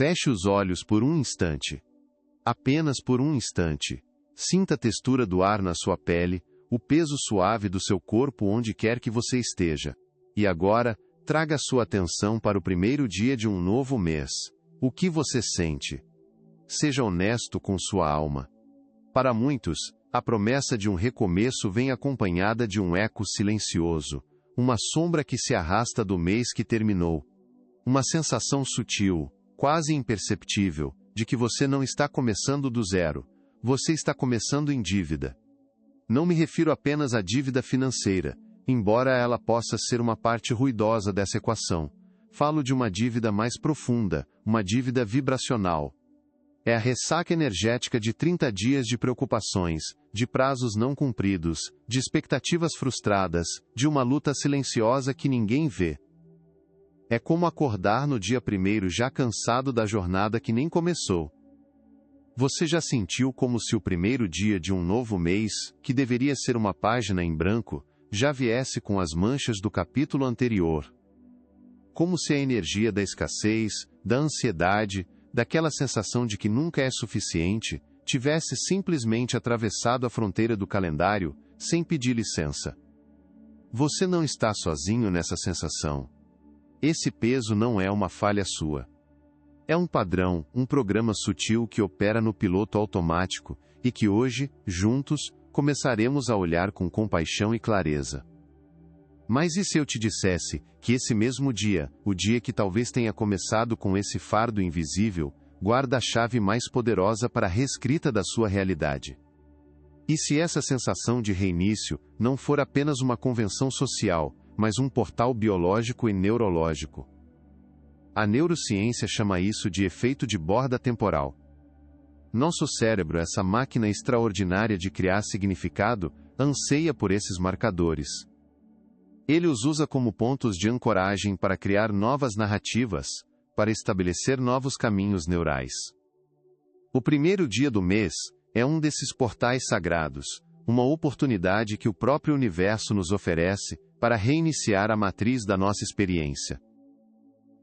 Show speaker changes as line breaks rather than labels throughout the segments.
Feche os olhos por um instante. Apenas por um instante. Sinta a textura do ar na sua pele, o peso suave do seu corpo onde quer que você esteja. E agora, traga sua atenção para o primeiro dia de um novo mês. O que você sente? Seja honesto com sua alma. Para muitos, a promessa de um recomeço vem acompanhada de um eco silencioso, uma sombra que se arrasta do mês que terminou. Uma sensação sutil, quase imperceptível, de que você não está começando do zero, você está começando em dívida. Não me refiro apenas à dívida financeira, embora ela possa ser uma parte ruidosa dessa equação. Falo de uma dívida mais profunda, uma dívida vibracional. É a ressaca energética de 30 dias de preocupações, de prazos não cumpridos, de expectativas frustradas, de uma luta silenciosa que ninguém vê. É como acordar no dia primeiro já cansado da jornada que nem começou. Você já sentiu como se o primeiro dia de um novo mês, que deveria ser uma página em branco, já viesse com as manchas do capítulo anterior? Como se a energia da escassez, da ansiedade, daquela sensação de que nunca é suficiente, tivesse simplesmente atravessado a fronteira do calendário, sem pedir licença. Você não está sozinho nessa sensação. Esse peso não é uma falha sua. É um padrão, um programa sutil que opera no piloto automático, e que hoje, juntos, começaremos a olhar com compaixão e clareza. Mas e se eu te dissesse que esse mesmo dia, o dia que talvez tenha começado com esse fardo invisível, guarda a chave mais poderosa para a reescrita da sua realidade? E se essa sensação de reinício não for apenas uma convenção social, mas um portal biológico e neurológico? A neurociência chama isso de efeito de borda temporal. Nosso cérebro, essa máquina extraordinária de criar significado, anseia por esses marcadores. Ele os usa como pontos de ancoragem para criar novas narrativas, para estabelecer novos caminhos neurais. O primeiro dia do mês é um desses portais sagrados, uma oportunidade que o próprio universo nos oferece para reiniciar a matriz da nossa experiência.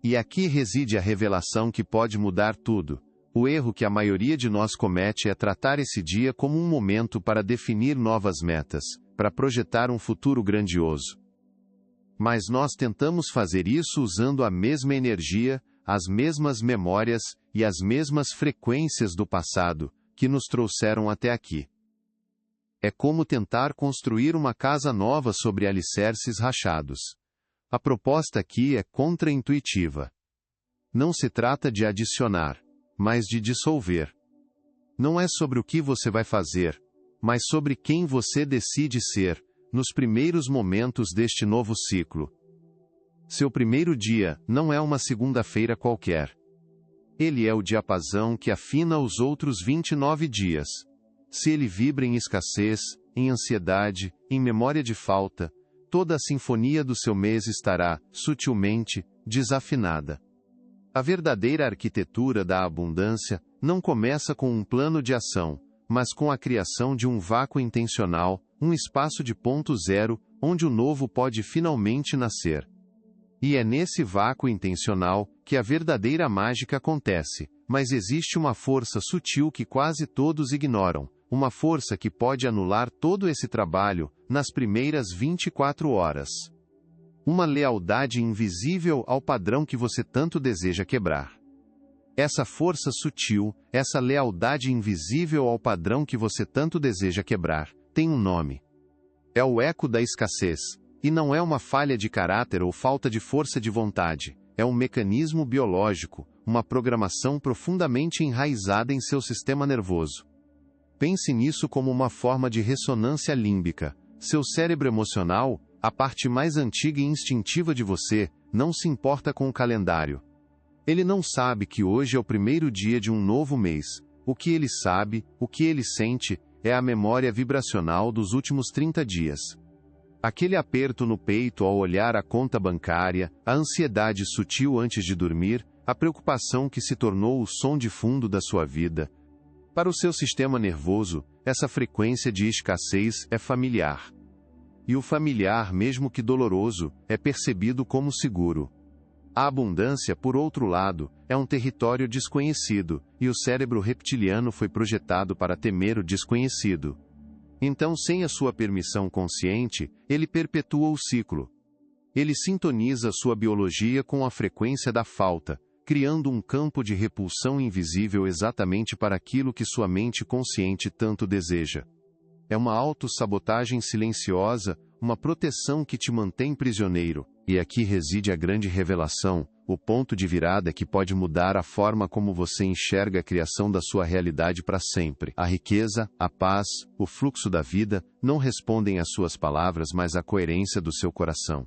E aqui reside a revelação que pode mudar tudo. O erro que a maioria de nós comete é tratar esse dia como um momento para definir novas metas, para projetar um futuro grandioso. Mas nós tentamos fazer isso usando a mesma energia, as mesmas memórias e as mesmas frequências do passado, que nos trouxeram até aqui. É como tentar construir uma casa nova sobre alicerces rachados. A proposta aqui é contraintuitiva. Não se trata de adicionar, mas de dissolver. Não é sobre o que você vai fazer, mas sobre quem você decide ser, nos primeiros momentos deste novo ciclo. Seu primeiro dia não é uma segunda-feira qualquer. Ele é o diapasão que afina os outros 29 dias. Se ele vibra em escassez, em ansiedade, em memória de falta, toda a sinfonia do seu mês estará, sutilmente, desafinada. A verdadeira arquitetura da abundância não começa com um plano de ação, mas com a criação de um vácuo intencional, um espaço de ponto zero, onde o novo pode finalmente nascer. E é nesse vácuo intencional que a verdadeira mágica acontece, mas existe uma força sutil que quase todos ignoram, uma força que pode anular todo esse trabalho, nas primeiras 24 horas. Uma lealdade invisível ao padrão que você tanto deseja quebrar. Essa força sutil, essa lealdade invisível ao padrão que você tanto deseja quebrar, tem um nome. É o eco da escassez. E não é uma falha de caráter ou falta de força de vontade, é um mecanismo biológico, uma programação profundamente enraizada em seu sistema nervoso. Pense nisso como uma forma de ressonância límbica. Seu cérebro emocional, a parte mais antiga e instintiva de você, não se importa com o calendário. Ele não sabe que hoje é o primeiro dia de um novo mês. O que ele sabe, o que ele sente, é a memória vibracional dos últimos 30 dias. Aquele aperto no peito ao olhar a conta bancária, a ansiedade sutil antes de dormir, a preocupação que se tornou o som de fundo da sua vida. Para o seu sistema nervoso, essa frequência de escassez é familiar. E o familiar, mesmo que doloroso, é percebido como seguro. A abundância, por outro lado, é um território desconhecido, e o cérebro reptiliano foi projetado para temer o desconhecido. Então, sem a sua permissão consciente, ele perpetua o ciclo. Ele sintoniza sua biologia com a frequência da falta, criando um campo de repulsão invisível exatamente para aquilo que sua mente consciente tanto deseja. É uma autossabotagem silenciosa, uma proteção que te mantém prisioneiro, e aqui reside a grande revelação, o ponto de virada que pode mudar a forma como você enxerga a criação da sua realidade para sempre. A riqueza, a paz, o fluxo da vida, não respondem às suas palavras, mas à coerência do seu coração.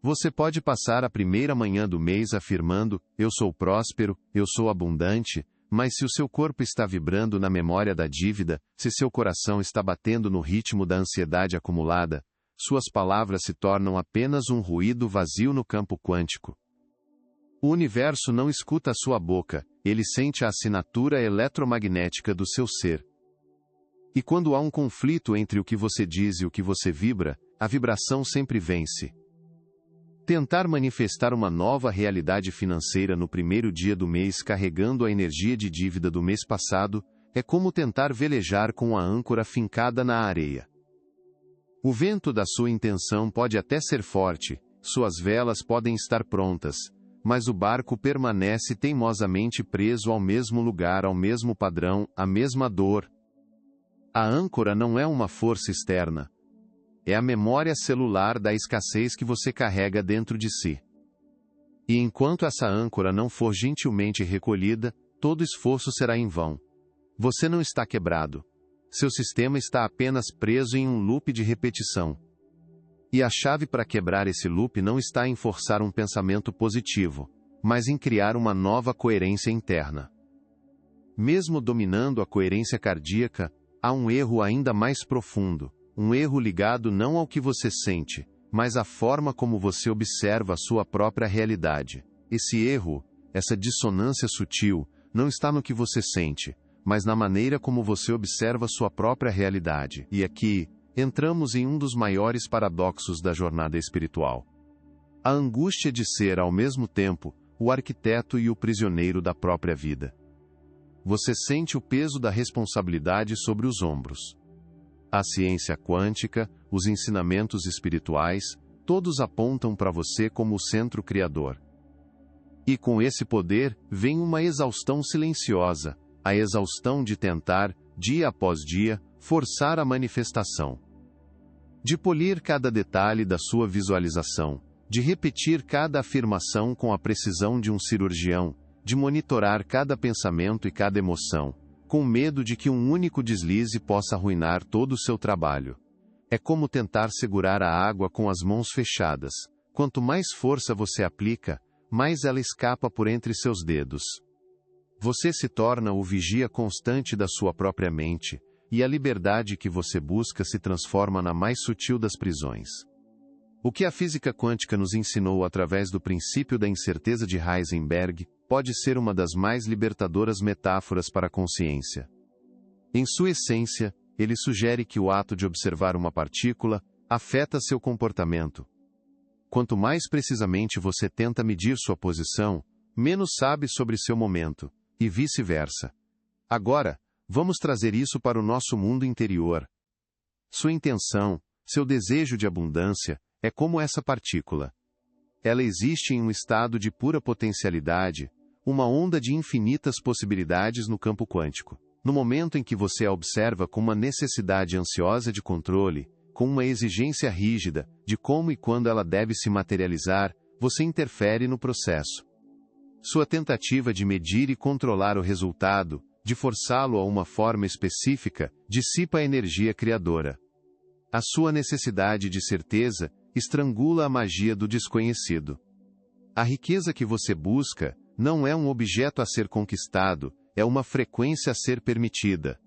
Você pode passar a primeira manhã do mês afirmando, eu sou próspero, eu sou abundante, mas se o seu corpo está vibrando na memória da dívida, se seu coração está batendo no ritmo da ansiedade acumulada, suas palavras se tornam apenas um ruído vazio no campo quântico. O universo não escuta a sua boca, ele sente a assinatura eletromagnética do seu ser. E quando há um conflito entre o que você diz e o que você vibra, a vibração sempre vence. Tentar manifestar uma nova realidade financeira no primeiro dia do mês carregando a energia de dívida do mês passado, é como tentar velejar com a âncora fincada na areia. O vento da sua intenção pode até ser forte, suas velas podem estar prontas, mas o barco permanece teimosamente preso ao mesmo lugar, ao mesmo padrão, à mesma dor. A âncora não é uma força externa. É a memória celular da escassez que você carrega dentro de si. E enquanto essa âncora não for gentilmente recolhida, todo esforço será em vão. Você não está quebrado. Seu sistema está apenas preso em um loop de repetição. E a chave para quebrar esse loop não está em forçar um pensamento positivo, mas em criar uma nova coerência interna. Mesmo dominando a coerência cardíaca, há um erro ainda mais profundo. Um erro ligado não ao que você sente, mas à forma como você observa a sua própria realidade. Esse erro, essa dissonância sutil, não está no que você sente, mas na maneira como você observa sua própria realidade. E aqui, entramos em um dos maiores paradoxos da jornada espiritual. A angústia de ser, ao mesmo tempo, o arquiteto e o prisioneiro da própria vida. Você sente o peso da responsabilidade sobre os ombros. A ciência quântica, os ensinamentos espirituais, todos apontam para você como o centro criador. E com esse poder, vem uma exaustão silenciosa, a exaustão de tentar, dia após dia, forçar a manifestação. De polir cada detalhe da sua visualização, de repetir cada afirmação com a precisão de um cirurgião, de monitorar cada pensamento e cada emoção, com medo de que um único deslize possa arruinar todo o seu trabalho. É como tentar segurar a água com as mãos fechadas. Quanto mais força você aplica, mais ela escapa por entre seus dedos. Você se torna o vigia constante da sua própria mente, e a liberdade que você busca se transforma na mais sutil das prisões. O que a física quântica nos ensinou através do princípio da incerteza de Heisenberg pode ser uma das mais libertadoras metáforas para a consciência. Em sua essência, ele sugere que o ato de observar uma partícula afeta seu comportamento. Quanto mais precisamente você tenta medir sua posição, menos sabe sobre seu momento, e vice-versa. Agora, vamos trazer isso para o nosso mundo interior. Sua intenção, seu desejo de abundância, é como essa partícula. Ela existe em um estado de pura potencialidade, uma onda de infinitas possibilidades no campo quântico. No momento em que você a observa com uma necessidade ansiosa de controle, com uma exigência rígida de como e quando ela deve se materializar, você interfere no processo. Sua tentativa de medir e controlar o resultado, de forçá-lo a uma forma específica, dissipa a energia criadora. A sua necessidade de certeza estrangula a magia do desconhecido. A riqueza que você busca não é um objeto a ser conquistado, é uma frequência a ser permitida.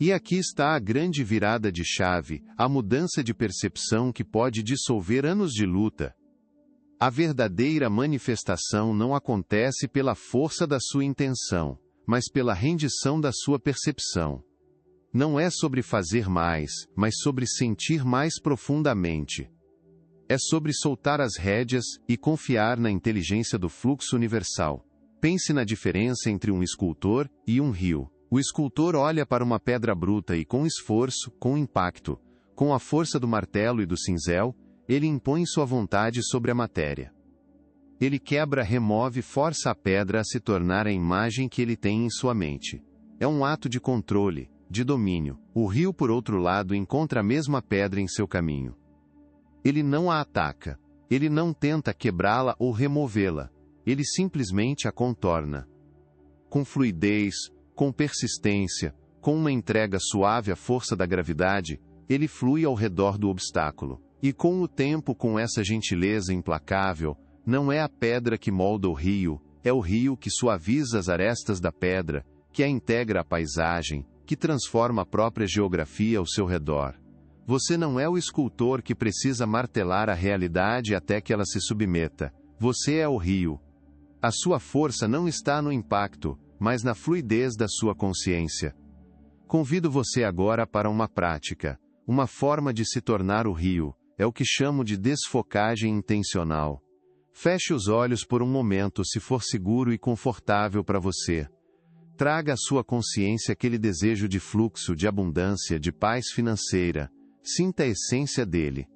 E aqui está a grande virada de chave, a mudança de percepção que pode dissolver anos de luta. A verdadeira manifestação não acontece pela força da sua intenção, mas pela rendição da sua percepção. Não é sobre fazer mais, mas sobre sentir mais profundamente. É sobre soltar as rédeas e confiar na inteligência do fluxo universal. Pense na diferença entre um escultor e um rio. O escultor olha para uma pedra bruta e com esforço, com impacto, com a força do martelo e do cinzel, ele impõe sua vontade sobre a matéria. Ele quebra, remove, força a pedra a se tornar a imagem que ele tem em sua mente. É um ato de controle, de domínio. O rio, por outro lado, encontra a mesma pedra em seu caminho. Ele não a ataca. Ele não tenta quebrá-la ou removê-la. Ele simplesmente a contorna. Com fluidez, com persistência, com uma entrega suave à força da gravidade, ele flui ao redor do obstáculo. E com o tempo, com essa gentileza implacável, não é a pedra que molda o rio, é o rio que suaviza as arestas da pedra, que a integra à paisagem, que transforma a própria geografia ao seu redor. Você não é o escultor que precisa martelar a realidade até que ela se submeta. Você é o rio. A sua força não está no impacto, mas na fluidez da sua consciência. Convido você agora para uma prática, uma forma de se tornar o rio, é o que chamo de desfocagem intencional. Feche os olhos por um momento se for seguro e confortável para você. Traga à sua consciência aquele desejo de fluxo, de abundância, de paz financeira. Sinta a essência dele.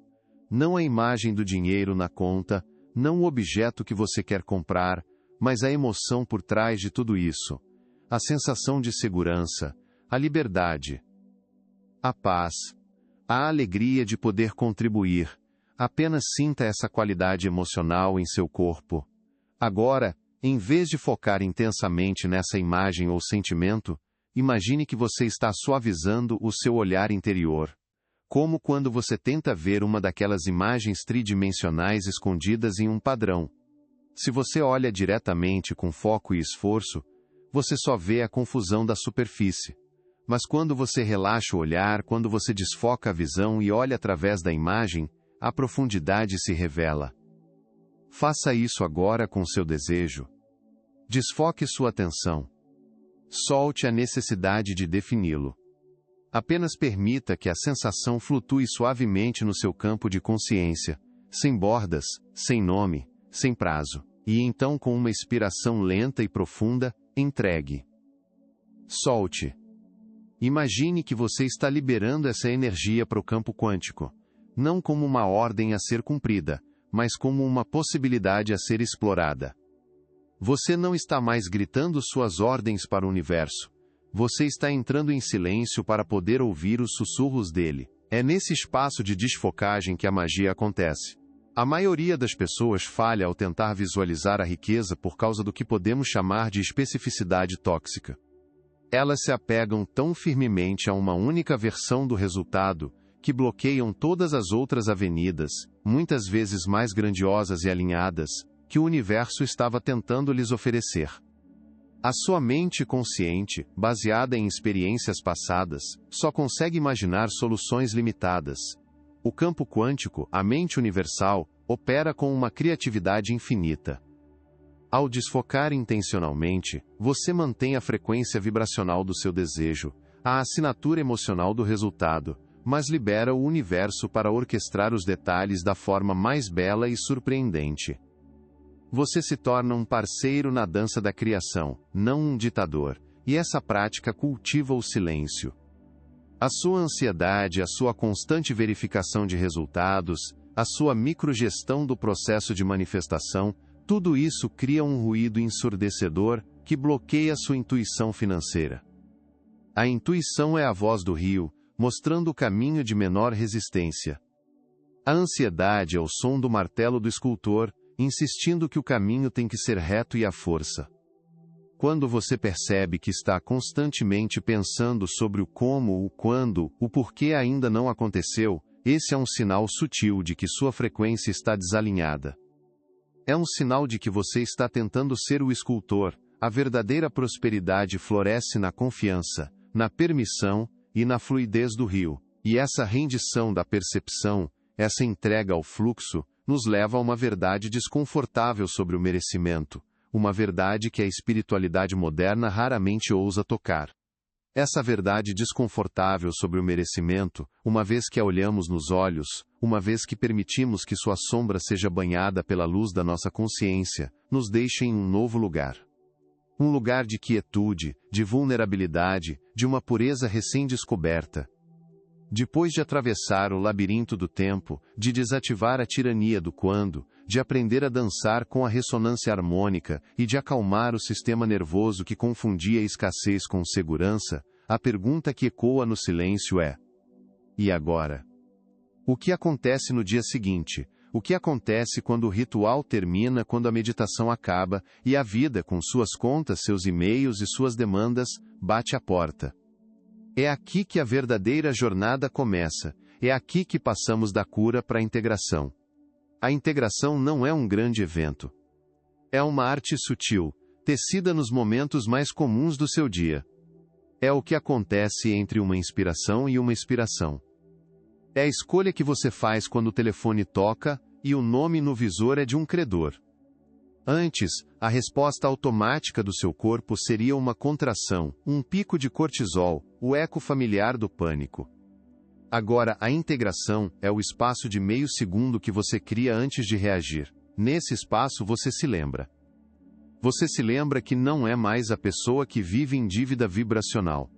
Não a imagem do dinheiro na conta, não o objeto que você quer comprar, mas a emoção por trás de tudo isso. A sensação de segurança, a liberdade, a paz, a alegria de poder contribuir. Apenas sinta essa qualidade emocional em seu corpo. Agora, em vez de focar intensamente nessa imagem ou sentimento, imagine que você está suavizando o seu olhar interior. Como quando você tenta ver uma daquelas imagens tridimensionais escondidas em um padrão. Se você olha diretamente com foco e esforço, você só vê a confusão da superfície. Mas quando você relaxa o olhar, quando você desfoca a visão e olha através da imagem, a profundidade se revela. Faça isso agora com seu desejo. Desfoque sua atenção. Solte a necessidade de defini-lo. Apenas permita que a sensação flutue suavemente no seu campo de consciência, sem bordas, sem nome, sem prazo. E então, com uma expiração lenta e profunda, entregue. Solte. Imagine que você está liberando essa energia para o campo quântico, não como uma ordem a ser cumprida, mas como uma possibilidade a ser explorada. Você não está mais gritando suas ordens para o universo. Você está entrando em silêncio para poder ouvir os sussurros dele. É nesse espaço de desfocagem que a magia acontece. A maioria das pessoas falha ao tentar visualizar a riqueza por causa do que podemos chamar de especificidade tóxica. Elas se apegam tão firmemente a uma única versão do resultado, que bloqueiam todas as outras avenidas, muitas vezes mais grandiosas e alinhadas, que o universo estava tentando lhes oferecer. A sua mente consciente, baseada em experiências passadas, só consegue imaginar soluções limitadas. O campo quântico, a mente universal, opera com uma criatividade infinita. Ao desfocar intencionalmente, você mantém a frequência vibracional do seu desejo, a assinatura emocional do resultado, mas libera o universo para orquestrar os detalhes da forma mais bela e surpreendente. Você se torna um parceiro na dança da criação, não um ditador, e essa prática cultiva o silêncio. A sua ansiedade, a sua constante verificação de resultados, a sua microgestão do processo de manifestação, tudo isso cria um ruído ensurdecedor que bloqueia sua intuição financeira. A intuição é a voz do rio, mostrando o caminho de menor resistência. A ansiedade é o som do martelo do escultor, insistindo que o caminho tem que ser reto e à força. Quando você percebe que está constantemente pensando sobre o como, o quando, o porquê ainda não aconteceu, esse é um sinal sutil de que sua frequência está desalinhada. É um sinal de que você está tentando ser o escultor. A verdadeira prosperidade floresce na confiança, na permissão e na fluidez do rio. E essa rendição da percepção, essa entrega ao fluxo, nos leva a uma verdade desconfortável sobre o merecimento, uma verdade que a espiritualidade moderna raramente ousa tocar. Essa verdade desconfortável sobre o merecimento, uma vez que a olhamos nos olhos, uma vez que permitimos que sua sombra seja banhada pela luz da nossa consciência, nos deixa em um novo lugar. Um lugar de quietude, de vulnerabilidade, de uma pureza recém-descoberta. Depois de atravessar o labirinto do tempo, de desativar a tirania do quando, de aprender a dançar com a ressonância harmônica e de acalmar o sistema nervoso que confundia escassez com segurança, a pergunta que ecoa no silêncio é: e agora? O que acontece no dia seguinte? O que acontece quando o ritual termina, quando a meditação acaba, e a vida, com suas contas, seus e-mails e suas demandas, bate à porta? É aqui que a verdadeira jornada começa, é aqui que passamos da cura para a integração. A integração não é um grande evento. É uma arte sutil, tecida nos momentos mais comuns do seu dia. É o que acontece entre uma inspiração e uma expiração. É a escolha que você faz quando o telefone toca e o nome no visor é de um credor. Antes, a resposta automática do seu corpo seria uma contração, um pico de cortisol, o eco familiar do pânico. Agora, a integração é o espaço de meio segundo que você cria antes de reagir. Nesse espaço você se lembra. Você se lembra que não é mais a pessoa que vive em dívida vibracional.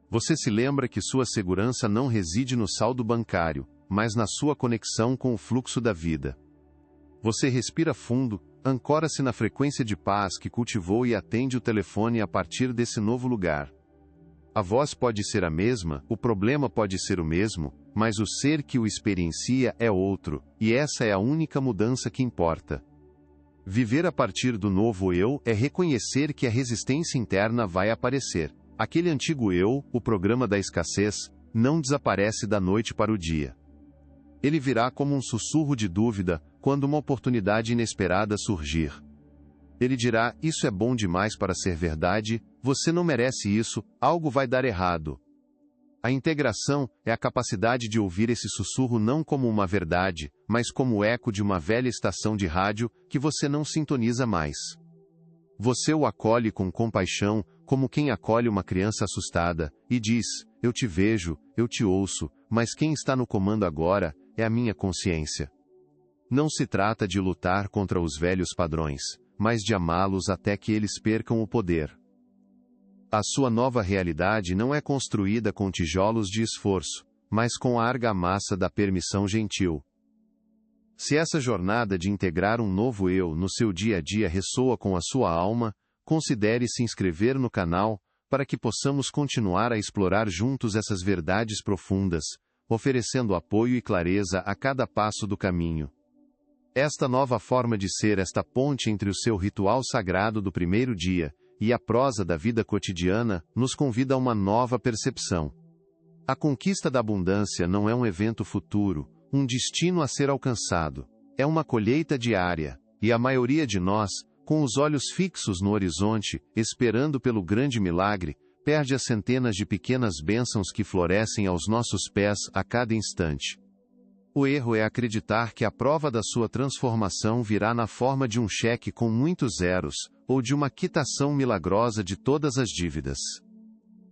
Você se lembra que sua segurança não reside no saldo bancário, mas na sua conexão com o fluxo da vida. Você respira fundo, ancora-se na frequência de paz que cultivou e atende o telefone a partir desse novo lugar. A voz pode ser a mesma, o problema pode ser o mesmo, mas o ser que o experiencia é outro, e essa é a única mudança que importa. Viver a partir do novo eu é reconhecer que a resistência interna vai aparecer. Aquele antigo eu, o programa da escassez, não desaparece da noite para o dia. Ele virá como um sussurro de dúvida, quando uma oportunidade inesperada surgir. Ele dirá: isso é bom demais para ser verdade, você não merece isso, algo vai dar errado. A integração é a capacidade de ouvir esse sussurro não como uma verdade, mas como o eco de uma velha estação de rádio que você não sintoniza mais. Você o acolhe com compaixão, como quem acolhe uma criança assustada, e diz: eu te vejo, eu te ouço, mas quem está no comando agora é a minha consciência. Não se trata de lutar contra os velhos padrões, mas de amá-los até que eles percam o poder. A sua nova realidade não é construída com tijolos de esforço, mas com a argamassa da permissão gentil. Se essa jornada de integrar um novo eu no seu dia a dia ressoa com a sua alma, considere se inscrever no canal, para que possamos continuar a explorar juntos essas verdades profundas, oferecendo apoio e clareza a cada passo do caminho. Esta nova forma de ser, esta ponte entre o seu ritual sagrado do primeiro dia e a prosa da vida cotidiana, nos convida a uma nova percepção. A conquista da abundância não é um evento futuro, um destino a ser alcançado. É uma colheita diária, e a maioria de nós, com os olhos fixos no horizonte, esperando pelo grande milagre, perde as centenas de pequenas bênçãos que florescem aos nossos pés a cada instante. O erro é acreditar que a prova da sua transformação virá na forma de um cheque com muitos zeros, ou de uma quitação milagrosa de todas as dívidas.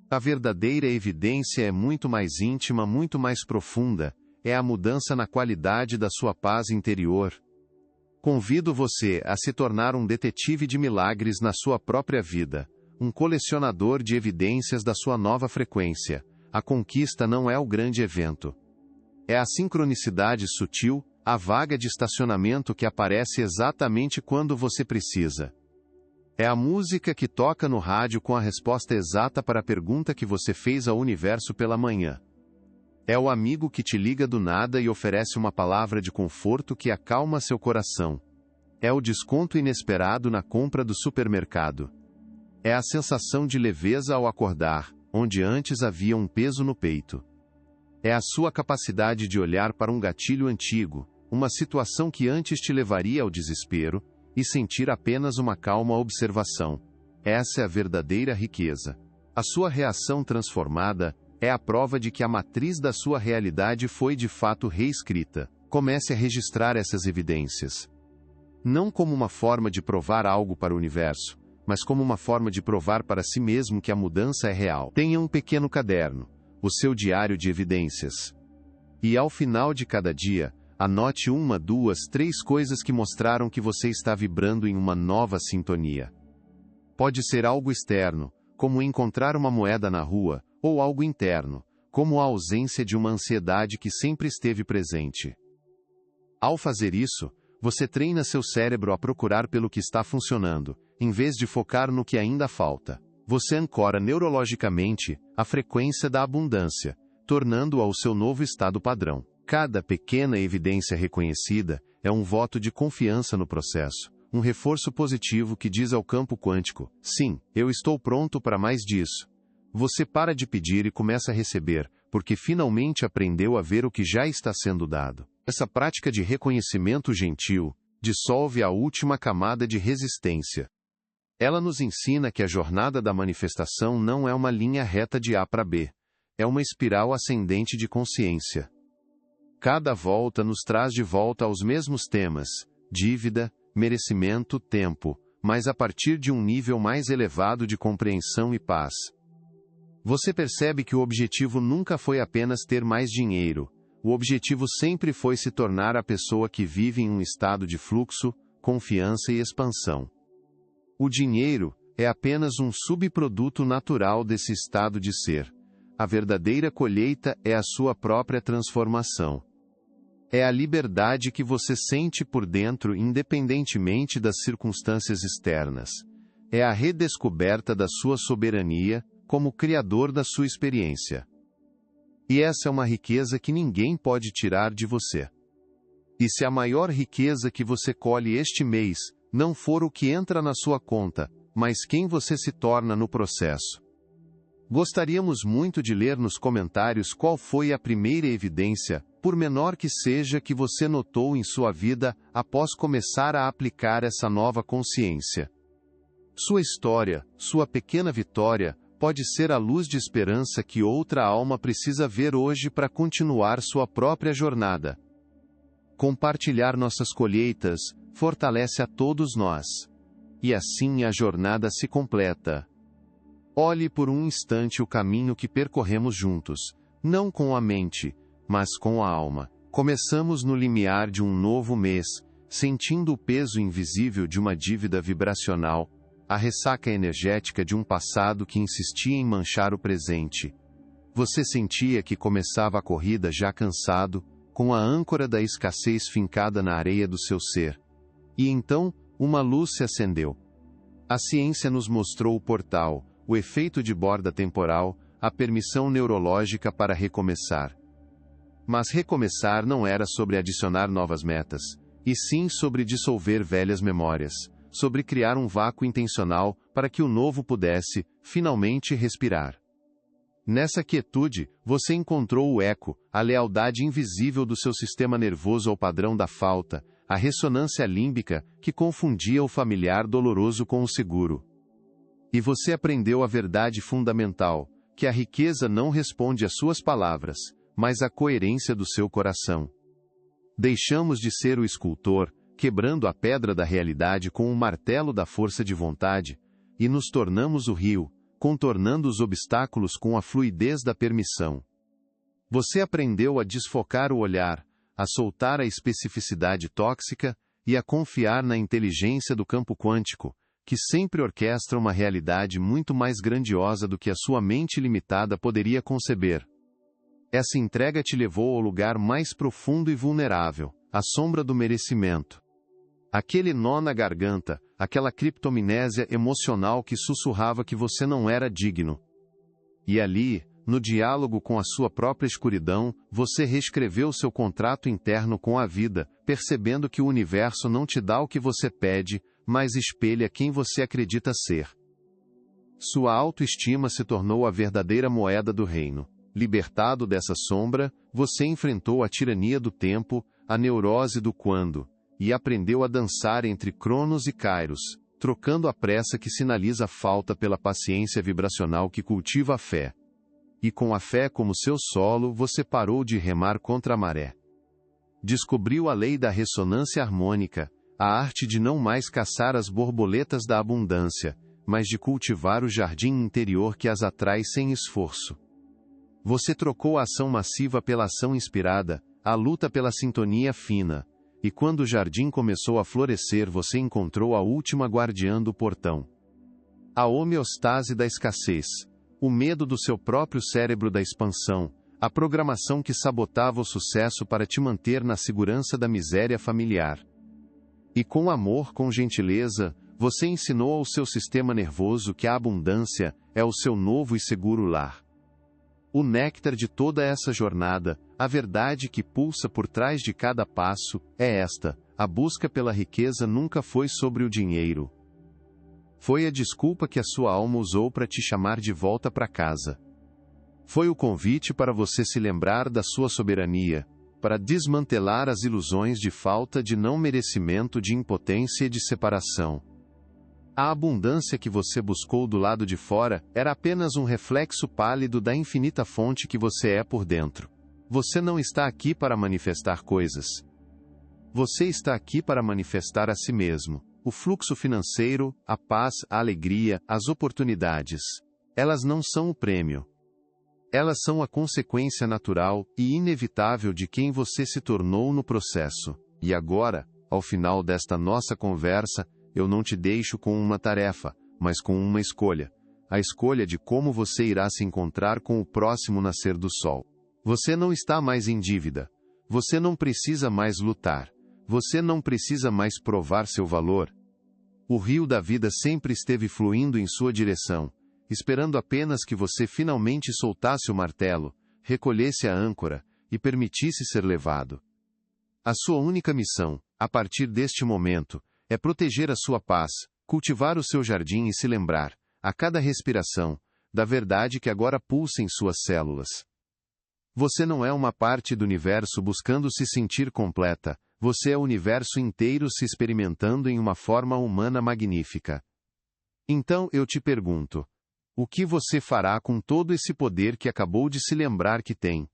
A verdadeira evidência é muito mais íntima, muito mais profunda, é a mudança na qualidade da sua paz interior. Convido você a se tornar um detetive de milagres na sua própria vida, um colecionador de evidências da sua nova frequência. A conquista não é o grande evento. É a sincronicidade sutil, a vaga de estacionamento que aparece exatamente quando você precisa. É a música que toca no rádio com a resposta exata para a pergunta que você fez ao universo pela manhã. É o amigo que te liga do nada e oferece uma palavra de conforto que acalma seu coração. É o desconto inesperado na compra do supermercado. É a sensação de leveza ao acordar, onde antes havia um peso no peito. É a sua capacidade de olhar para um gatilho antigo, uma situação que antes te levaria ao desespero, e sentir apenas uma calma observação. Essa é a verdadeira riqueza. A sua reação transformada é a prova de que a matriz da sua realidade foi de fato reescrita. Comece a registrar essas evidências. Não como uma forma de provar algo para o universo, mas como uma forma de provar para si mesmo que a mudança é real. Tenha um pequeno caderno, o seu diário de evidências. E ao final de cada dia, anote 1, 2, 3 coisas que mostraram que você está vibrando em uma nova sintonia. Pode ser algo externo, como encontrar uma moeda na rua, ou algo interno, como a ausência de uma ansiedade que sempre esteve presente. Ao fazer isso, você treina seu cérebro a procurar pelo que está funcionando, em vez de focar no que ainda falta. Você ancora neurologicamente a frequência da abundância, tornando-a o seu novo estado padrão. Cada pequena evidência reconhecida é um voto de confiança no processo, um reforço positivo que diz ao campo quântico: sim, eu estou pronto para mais disso. Você para de pedir e começa a receber, porque finalmente aprendeu a ver o que já está sendo dado. Essa prática de reconhecimento gentil dissolve a última camada de resistência. Ela nos ensina que a jornada da manifestação não é uma linha reta de A para B. É uma espiral ascendente de consciência. Cada volta nos traz de volta aos mesmos temas: dívida, merecimento, tempo, mas a partir de um nível mais elevado de compreensão e paz. Você percebe que o objetivo nunca foi apenas ter mais dinheiro. O objetivo sempre foi se tornar a pessoa que vive em um estado de fluxo, confiança e expansão. O dinheiro é apenas um subproduto natural desse estado de ser. A verdadeira colheita é a sua própria transformação. É a liberdade que você sente por dentro independentemente das circunstâncias externas. É a redescoberta da sua soberania como criador da sua experiência. E essa é uma riqueza que ninguém pode tirar de você. E se a maior riqueza que você colhe este mês não for o que entra na sua conta, mas quem você se torna no processo? Gostaríamos muito de ler nos comentários qual foi a primeira evidência, por menor que seja, que você notou em sua vida após começar a aplicar essa nova consciência. Sua história, sua pequena vitória, pode ser a luz de esperança que outra alma precisa ver hoje para continuar sua própria jornada. Compartilhar nossas colheitas fortalece a todos nós. E assim a jornada se completa. Olhe por um instante o caminho que percorremos juntos, não com a mente, mas com a alma. Começamos no limiar de um novo mês, sentindo o peso invisível de uma dívida vibracional, a ressaca energética de um passado que insistia em manchar o presente. Você sentia que começava a corrida já cansado, com a âncora da escassez fincada na areia do seu ser. E então, uma luz se acendeu. A ciência nos mostrou o portal, o efeito de borda temporal, a permissão neurológica para recomeçar. Mas recomeçar não era sobre adicionar novas metas, e sim sobre dissolver velhas memórias, sobre criar um vácuo intencional para que o novo pudesse, finalmente, respirar. Nessa quietude, você encontrou o eco, a lealdade invisível do seu sistema nervoso ao padrão da falta, a ressonância límbica que confundia o familiar doloroso com o seguro. E você aprendeu a verdade fundamental, que a riqueza não responde às suas palavras, mas à coerência do seu coração. Deixamos de ser o escultor, quebrando a pedra da realidade com o martelo da força de vontade, e nos tornamos o rio, contornando os obstáculos com a fluidez da permissão. Você aprendeu a desfocar o olhar, a soltar a especificidade tóxica e a confiar na inteligência do campo quântico, que sempre orquestra uma realidade muito mais grandiosa do que a sua mente limitada poderia conceber. Essa entrega te levou ao lugar mais profundo e vulnerável, à sombra do merecimento. Aquele nó na garganta, aquela criptomnésia emocional que sussurrava que você não era digno. E ali, no diálogo com a sua própria escuridão, você reescreveu seu contrato interno com a vida, percebendo que o universo não te dá o que você pede, mas espelha quem você acredita ser. Sua autoestima se tornou a verdadeira moeda do reino. Libertado dessa sombra, você enfrentou a tirania do tempo, a neurose do quando, e aprendeu a dançar entre Cronos e Kairos, trocando a pressa que sinaliza falta pela paciência vibracional que cultiva a fé. E com a fé como seu solo, você parou de remar contra a maré. Descobriu a lei da ressonância harmônica, a arte de não mais caçar as borboletas da abundância, mas de cultivar o jardim interior que as atrai sem esforço. Você trocou a ação massiva pela ação inspirada, a luta pela sintonia fina, e quando o jardim começou a florescer, você encontrou a última guardiã do portão. A homeostase da escassez, o medo do seu próprio cérebro da expansão, a programação que sabotava o sucesso para te manter na segurança da miséria familiar. E com amor, com gentileza, você ensinou ao seu sistema nervoso que a abundância é o seu novo e seguro lar. O néctar de toda essa jornada, a verdade que pulsa por trás de cada passo, é esta: a busca pela riqueza nunca foi sobre o dinheiro. Foi a desculpa que a sua alma usou para te chamar de volta para casa. Foi o convite para você se lembrar da sua soberania, para desmantelar as ilusões de falta, de não merecimento, de impotência e de separação. A abundância que você buscou do lado de fora era apenas um reflexo pálido da infinita fonte que você é por dentro. Você não está aqui para manifestar coisas. Você está aqui para manifestar a si mesmo. O fluxo financeiro, a paz, a alegria, as oportunidades. Elas não são o prêmio. Elas são a consequência natural e inevitável de quem você se tornou no processo. E agora, ao final desta nossa conversa, eu não te deixo com uma tarefa, mas com uma escolha. A escolha de como você irá se encontrar com o próximo nascer do sol. Você não está mais em dívida. Você não precisa mais lutar. Você não precisa mais provar seu valor. O rio da vida sempre esteve fluindo em sua direção, esperando apenas que você finalmente soltasse o martelo, recolhesse a âncora e permitisse ser levado. A sua única missão, a partir deste momento, é proteger a sua paz, cultivar o seu jardim e se lembrar, a cada respiração, da verdade que agora pulsa em suas células. Você não é uma parte do universo buscando se sentir completa, você é o universo inteiro se experimentando em uma forma humana magnífica. Então eu te pergunto: o que você fará com todo esse poder que acabou de se lembrar que tem,